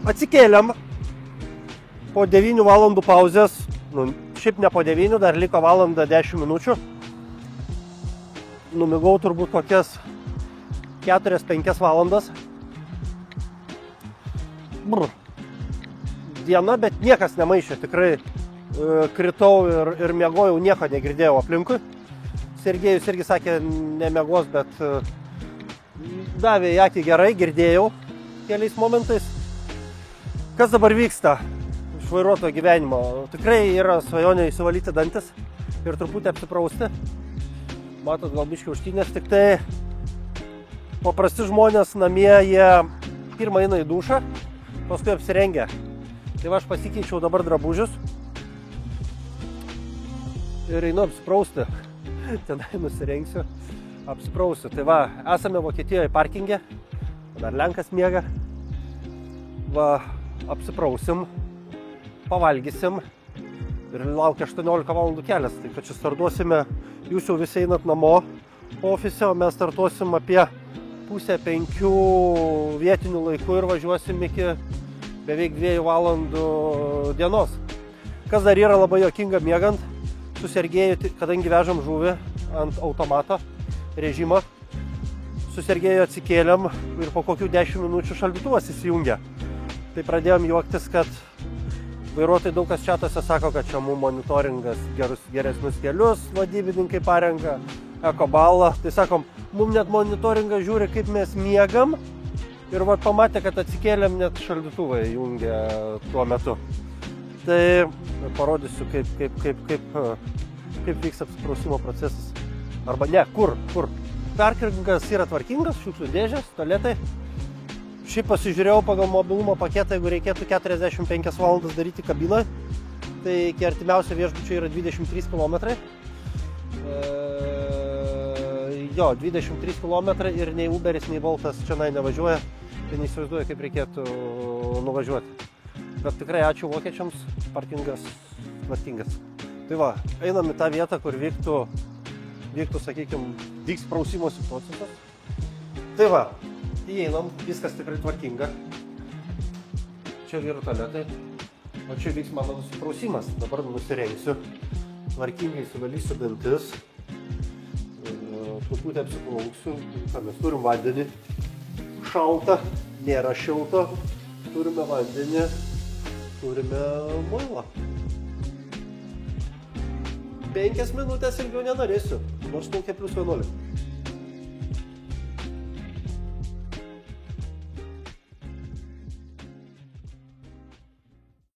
Atsikėlėm po 9 valandų pauzės, šiaip ne po 9, dar liko valandą 10 minučių. Numigau turbūt kokias 4-5 valandas. Diena, bet niekas nemaišė, tikrai kritau ir miegojau, nieko negirdėjau aplinkui. Sergėjus irgi sakė, nemiegos, bet davė į akį gerai, girdėjau keliais momentais. Kas dabar vyksta iš vairuotojo gyvenimo? Tikrai yra svajonė įsivalyti dantis ir truputį apsiprausti. Matot, gal biškį užtynės, tik tai paprasti žmonės namie, jie pirmą eina į dušą, paskui apsirengia. Tai va, aš pasikeičiau dabar drabužius ir einu apsiprausti. Tenai nusirengsiu, apsiprausiu. Tai va, esame Vokietijoje parkinge, dar Lenkas miega. Va, apsiprausim, pavalgysim ir laukia 18 valandų kelias. Tai kad čia startuosime, jūs jau visi einat namo ofise, o mes startuosim apie 4:30 vietinių laikų ir važiuosim iki beveik 2 valandų dienos. Kas dar yra labai juokinga miegant, su Sergėju, kadangi vežam žuvį ant automato režimo, su Sergėju atsikėlėm ir po kokių 10 minučių šaldytuvas įsijungia. Tai pradėjom juoktis, kad vairuotojai daug kas čatuose sako, kad čia mum monitoringas geresnius kelius, vadybininkai parenka, ekobalą. Tai sakom, mum net monitoringas žiūri, kaip mes miegam ir va, pamatė, kad atsikėlėm, net šaldytuvai jungia tuo metu. Tai parodysiu, kaip vyks apsiprausimo procesas. Arba ne, kur. Parkingas yra tvarkingas, šiukšlių dėžės, tualetai. Šiaip pasižiūrėjau pagal mobilumo paketą, jeigu reikėtų 45 valandas daryti kabinoje, tai iki artimiausio viešbučio yra 23 km. 23 km ir nei Uberis, nei Boltas čia nevažiuoja, tai neįsivaizduoju, kaip reikėtų nuvažiuoti. Bet tikrai ačiū vokiečiams, parkingas tvarkingas. Tai va, einam į tą vietą, kur vyktų, sakykime, vyks prausimosi procesas. Tai va, įeinam, viskas tikrai tvarkinga. Čia vyrų tualetai, o čia vyks mano nusiprausimas. Dabar nusirengsiu, tvarkingai suvalysiu dantis, truputį apsiplauksiu. Mes turim vandenį, šalta, nėra šilto, turime vandenį, turime muilą. 5 minutės ilgiau nenorėsiu, nors laukia +11.